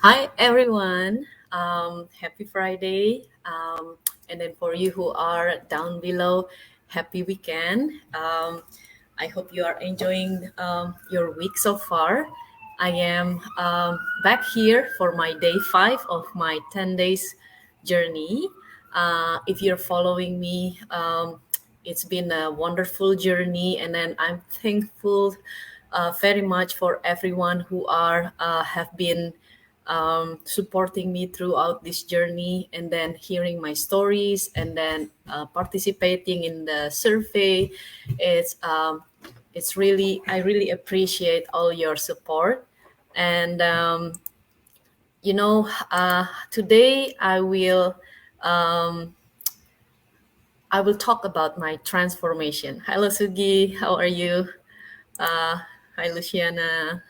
Hi everyone. Happy Friday. And then for you who are down below, happy weekend. I hope you are enjoying your week so far. I am back here for my day 5 of my 10 days journey. If you're following me, it's been a wonderful journey, and then I'm thankful very much for everyone who are have been supporting me throughout this journey, and then hearing my stories, and then participating in the survey. It's really, I really appreciate all your support. And today I will talk about my transformation. Hello Sugi, how are you? uh, Hi Luciana.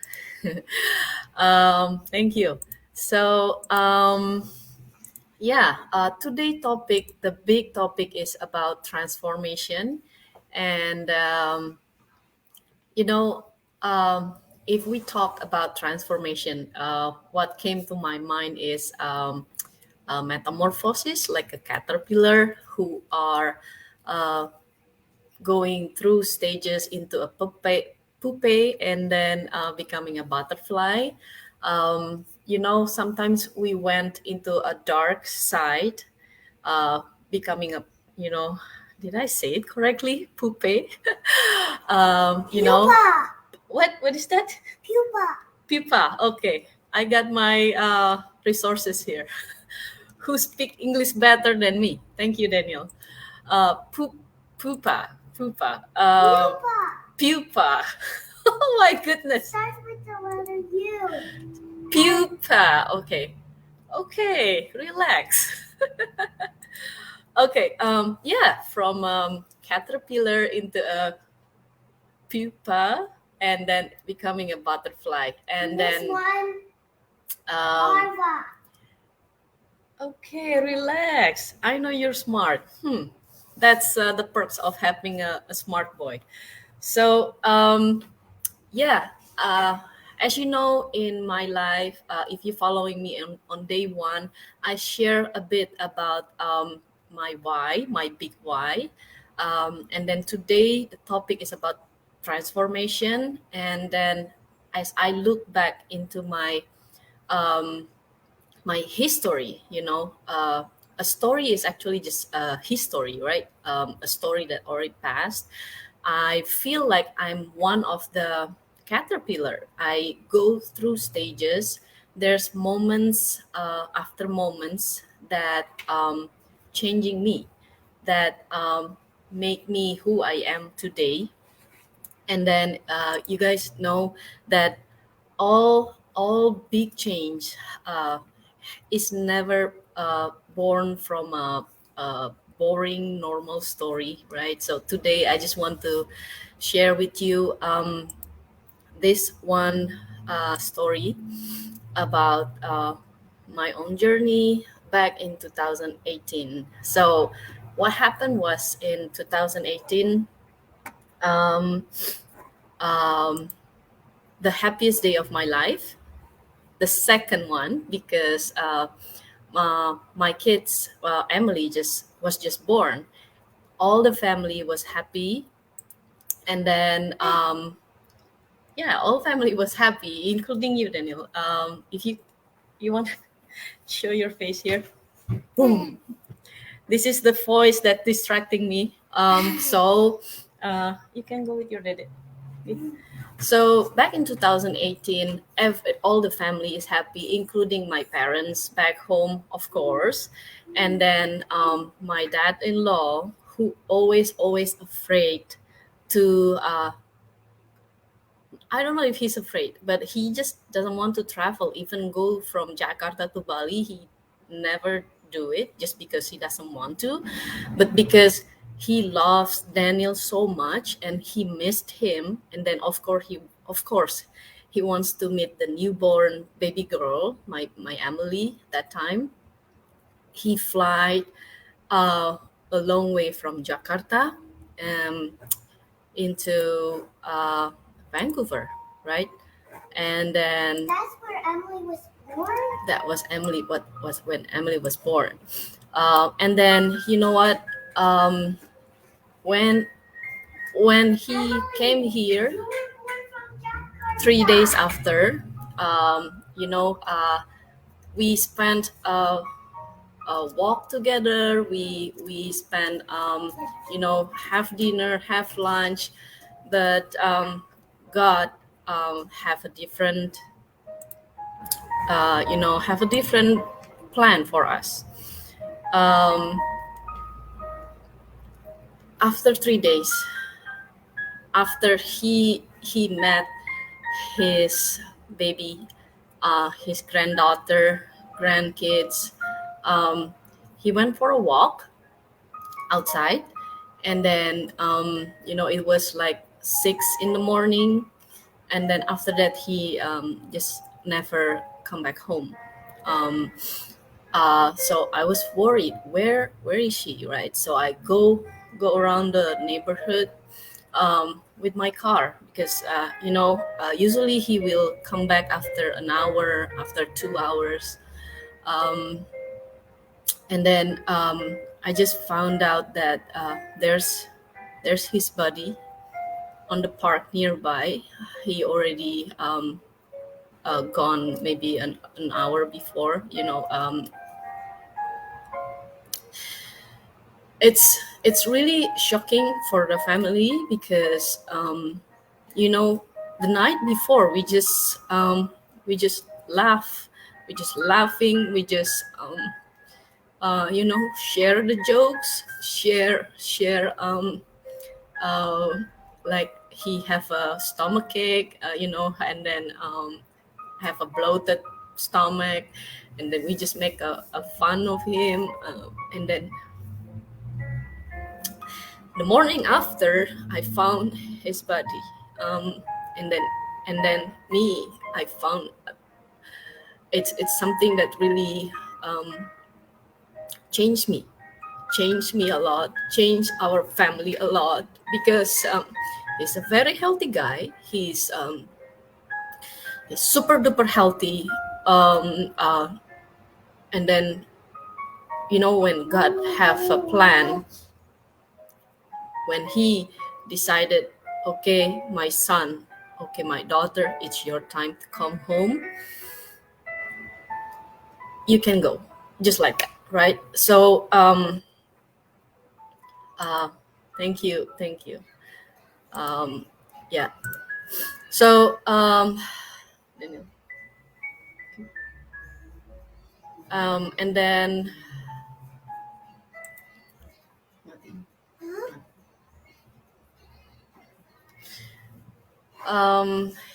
Thank you. So today topic, the big topic is about transformation. And you know if we talk about transformation, what came to my mind is a metamorphosis, like a caterpillar who are uh, going through stages into a pupae, and then becoming a butterfly. Sometimes we went into a dark side, uh, becoming a, you know, did I say it correctly? Pupae. Pupa, What is that? pupa. Pipa. Okay, I got my resources here. Who speak English better than me? Thank you, Daniel. Pupa. Pupa Pupa. Oh my goodness. starts with the letter U. Pupa. Okay. Okay. Relax. Okay. Yeah. From caterpillar into a pupa, and then becoming a butterfly, and This then one, um, larva. okay, relax. I know you're smart. That's the perks of having a smart boy. So, yeah, uh, as you know, in my life, if you're following me on day one, I share a bit about my why, my big why. And then today, the topic is about transformation. And then as I look back into um, my history, a story is actually just a history, right? A story that already passed. I feel like I'm one of the caterpillar. I go through stages. There's moments after moments that changing me, that make me who I am today. And then you guys know that all big change uh, is never born from a boring normal story, right? So today I just want to share with you this one story about my own journey back in 2018. So what happened was in 2018, um, um, the happiest day of my life, the second one, because my kids, Emily just born. All the family was happy, and then yeah, all family was happy, including you, Daniel. If you want to show your face here, boom. This is the voice that distracting me. You can go with your dad. So back in 2018, all the family is happy, including my parents back home, of course, and then my dad-in-law, who always afraid to. I don't know if he's afraid, but he just doesn't want to travel, even go from Jakarta to Bali. He never do it just because he doesn't want to, but because he loves Daniel so much and he missed him. And then of course he wants to meet the newborn baby girl, my Emily. That time he fly uh, a long way from Jakarta um, into Vancouver, right? And then That's where Emily was born? That was Emily. What was when Emily was born? And then you know what? Um, when he came here 3 days after, we spent a walk together. We spent have dinner, have lunch, but God have a different have a different plan for us. Um, after 3 days, after he met his baby, his granddaughter, grandkids, um, he went for a walk outside, and then it was like 6 in the morning, and then after that he just never come back home. Um, so I was worried. Where is she, right? So I go around the neighborhood with my car because usually he will come back after an hour, after 2 hours, um, and then I just found out that there's his buddy on the park nearby. He already gone maybe an hour before. It's really shocking for the family because the night before we just laugh, we just laughing, we just share the jokes, share uh, like he have a stomach ache, and then have a bloated stomach, and then we just make a fun of him, and then the morning after I found his body, um, and then me, I found it's something that really changed me, a lot, changed our family a lot, because he's a very healthy guy. He's super duper healthy, and then when God have a plan, when he decided, okay, my son, okay, my daughter, it's your time to come home, you can go, just like that, right? So uh thank you. um yeah. So and then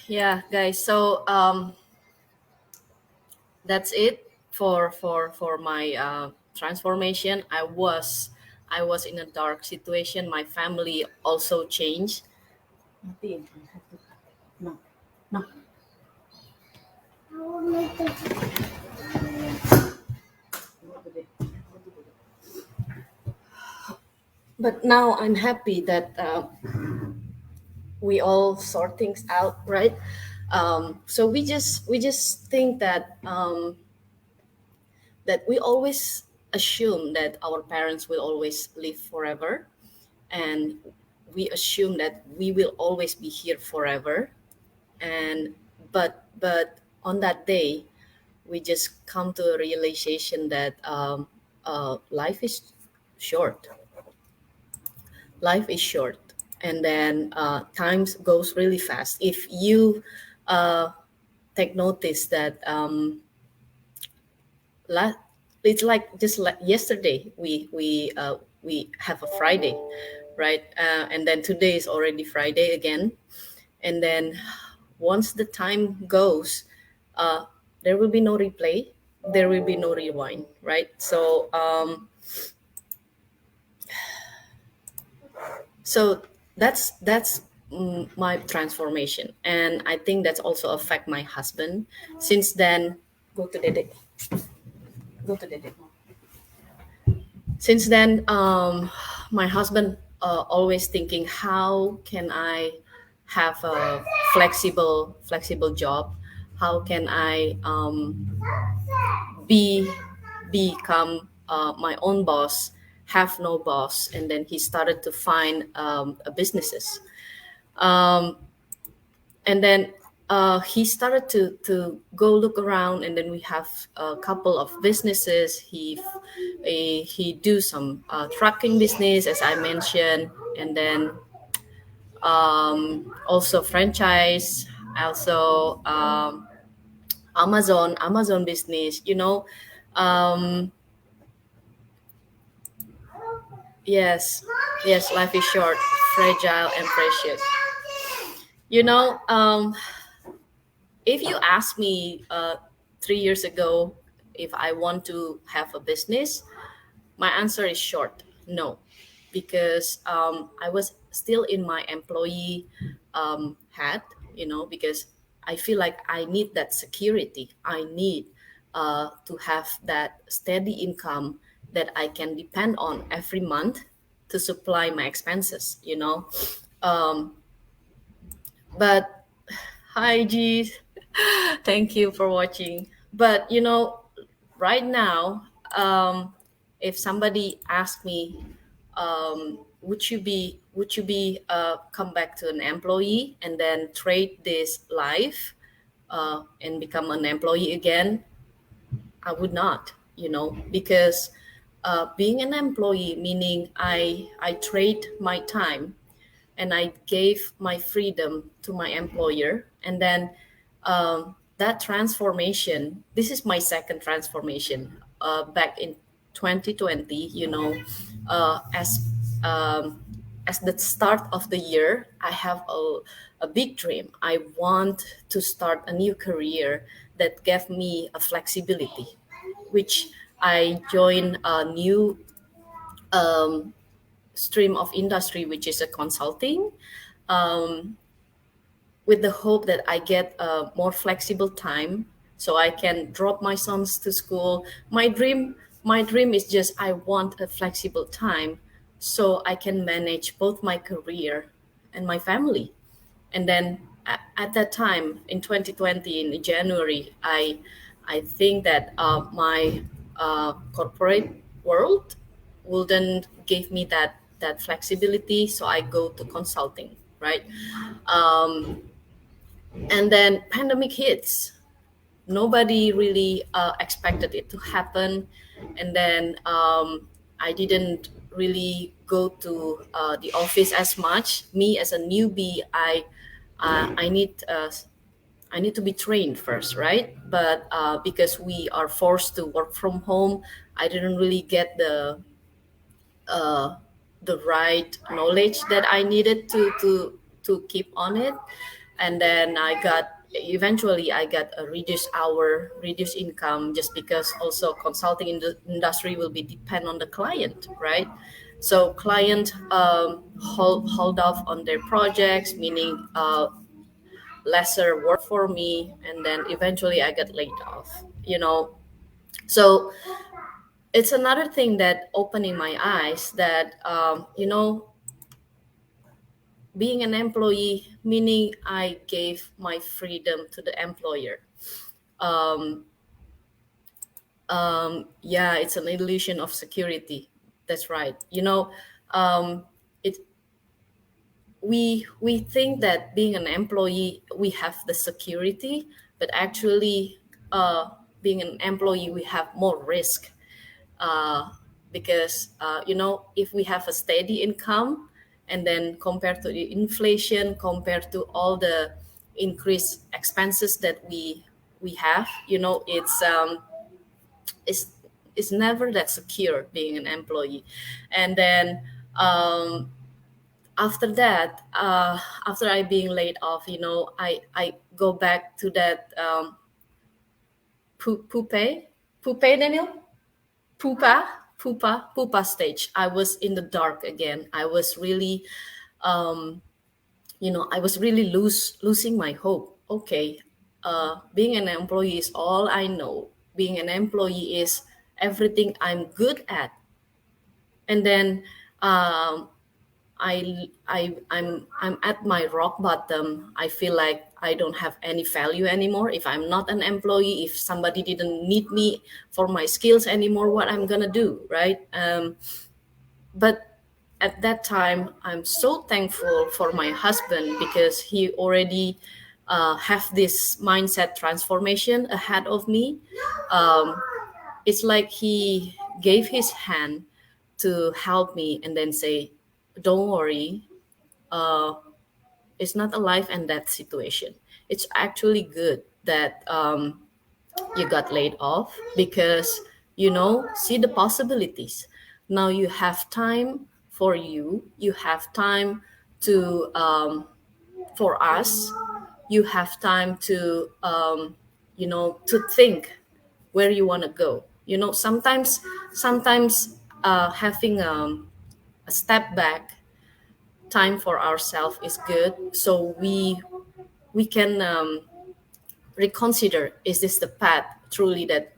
yeah, guys, so that's it for my transformation. I was in a dark situation. My family also changed. No, no. I will make the But now I'm happy that we all sort things out, right? So we just think that we always assume that our parents will always live forever, and we assume that we will always be here forever. And but on that day, we just come to a realization that life is short. Life is short, and then times goes really fast. If you uh, take notice that la- it's like just like yesterday, we have a Friday, right? And then today is already Friday again, and then once the time goes, uh, there will be no replay, there will be no rewind, right? So so that's my transformation, and I think that's also affect my husband. Since then, go to Dede, go to Dede. Since then, my husband always thinking, how can I have a flexible job, how can I be become my own boss, have no boss, and then he started to find a businesses. Um, and then he started to go look around, and then we have a couple of businesses. He do some trucking business, as I mentioned, and then also franchise, also Amazon business. Um, yes, yes, life is short, fragile, and precious. You know, if you ask me 3 years ago if I want to have a business, my answer is short, no, because I was still in my employee hat, because I feel like I need that security. I need to have that steady income that I can depend on every month to supply my expenses. Um, but hi, G. Thank you for watching. But right now, if somebody asked me, would you be come back to an employee and then trade this life and become an employee again? I would not, because being an employee meaning I trade my time and I gave my freedom to my employer. And then that transformation, this is my second transformation back in 2020, as as the start of the year, I have a big dream. I want to start a new career that gave me a flexibility, which I joined a new um, stream of industry, which is a consulting, um, with the hope that I get a more flexible time so I can drop my sons to school. My dream is just I want a flexible time so I can manage both my career and my family. And then at that time in 2020 in January, I think that my corporate world wouldn't give me that flexibility, so I go to consulting, right? um, and then pandemic hits. Nobody really expected it to happen. And then I didn't really go to the office as much. Me as a newbie, I need to be trained first, right? But because we are forced to work from home, I didn't really get uh, the right knowledge that I needed to keep on it. And then I got a reduced hour, reduced income, just because also consulting in the industry will be depend on the client, right? So client hold off on their projects, meaning lesser work for me, and then eventually I got laid off. So it's another thing that opening my eyes that being an employee meaning I gave my freedom to the employer. um, yeah, it's an illusion of security. That's right. Um, it we think that being an employee we have the security, but actually being an employee we have more risk, uh, because if we have a steady income and then compared to the inflation, compared to all the increased expenses that we have, it's it's never that secure being an employee. And then after that, after I being laid off, I go back to that pupe pupe Daniel, pupa stage. I was in the dark again. I was really I was really losing my hope. Okay, being an employee is all I know. Being an employee is everything I'm good at. And then I'm at my rock bottom. I feel like I don't have any value anymore, if I'm not an employee, if somebody didn't need me for my skills anymore, what I'm gonna do, right? But at that time, I'm so thankful for my husband because he already have this mindset transformation ahead of me. um, it's like he gave his hand to help me and then say, don't worry, uh, it's not a life and death situation. It's actually good that you got laid off because, see the possibilities. Now you have time for you have time to, for us, you have time to, to think where you want to go. Sometimes having a step back, time for ourselves is good, so we can reconsider, is this the path truly that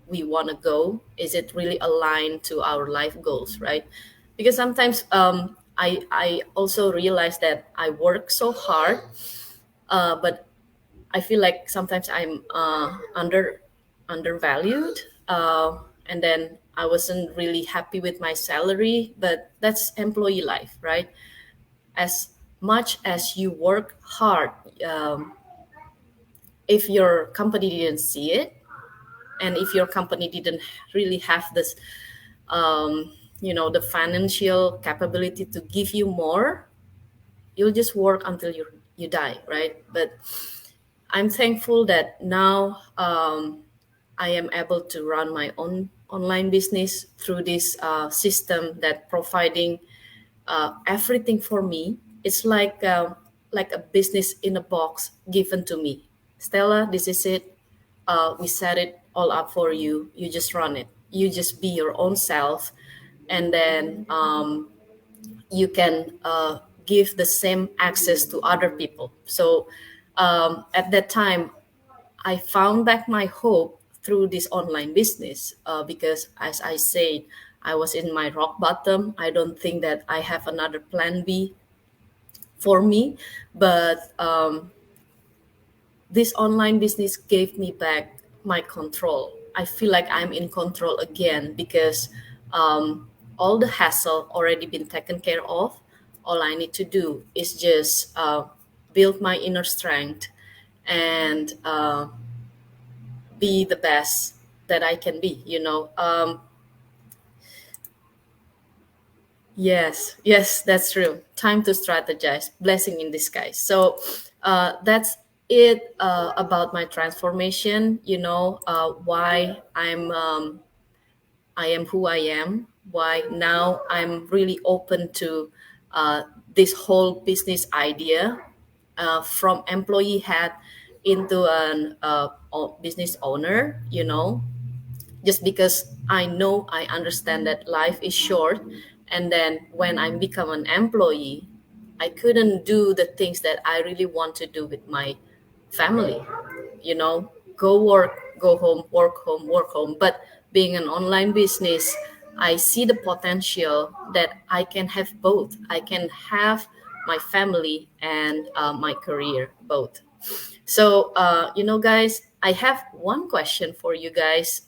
we want to go? Is it really aligned to our life goals, right? Because sometimes I also realize that I work so hard, but I feel like sometimes I'm undervalued, and then I wasn't really happy with my salary. But that's employee life, right? As much as you work hard, um, if your company didn't see it, and if your company didn't really have this, the financial capability to give you more, you'll just work until you die, right? But I'm thankful that now, I am able to run my own online business through this system that providing everything for me. It's like a business in a box given to me. Stella, this is it. We set it all up for you. You just run it. You just be your own self, and then you can give the same access to other people. So at that time, I found back my hope through this online business, because, as I said, I was in my rock bottom. I don't think that I have another plan B for me, but this online business gave me back my control. I feel like I'm in control again because all the hassle already been taken care of. All I need to do is just build my inner strength and be the best that I can be. Yes, yes, that's true. Time to strategize. Blessing in disguise. So that's it about my transformation. Why I am who I am. Why now I'm really open to uh, this whole business idea, from employee hat into an business owner. Just because I understand that life is short, and then when I become an employee, I couldn't do the things that I really want to do with my family. Go work, go home, work home, work home. But being an online business, I see the potential that I can have both. I can have my family and my career both. So, guys, I have one question for you guys.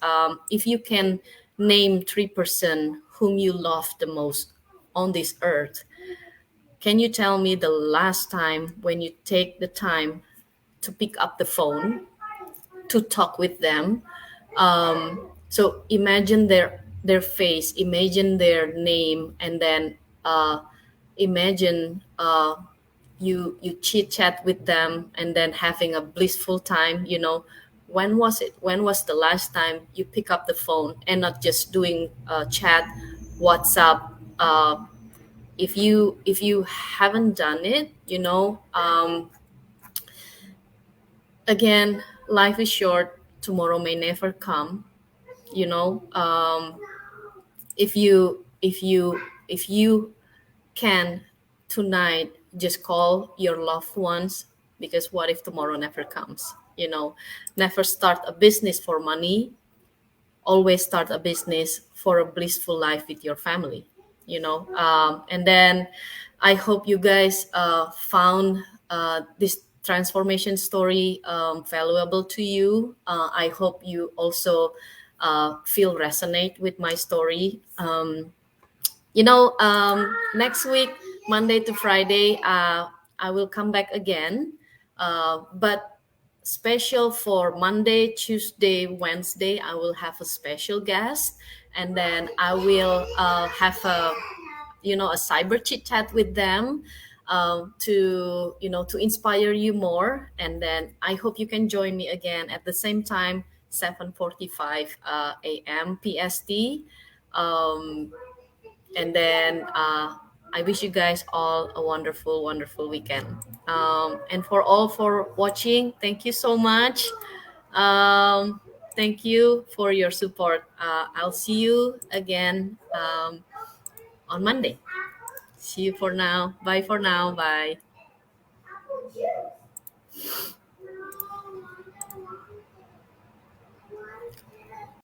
If you can name 3% whom you love the most on this earth, can you tell me the last time when you take the time to pick up the phone to talk with them? So imagine their face, imagine their name, and then imagine you chit chat with them and then having a blissful time. When was it? When was the last time you pick up the phone and not just doing chat, WhatsApp? If you haven't done it, again, life is short. Tomorrow may never come. you know if you can tonight, just call your loved ones, because what if tomorrow never comes? Never start a business for money. Always start a business for a blissful life with your family. And then I hope you guys found this transformation story valuable to you. I hope you also feel resonate with my story. Next week, Monday to Friday, I will come back again. But special for Monday, Tuesday, Wednesday, I will have a special guest, and then I will have a cyber chit chat with them, to inspire you more. And then I hope you can join me again at the same time, 7:45 a.m. PST. Um, and then I wish you guys all a wonderful, wonderful weekend. And for all for watching, thank you so much. Thank you for your support. I'll see you again on Monday. See you for now. Bye for now. Bye.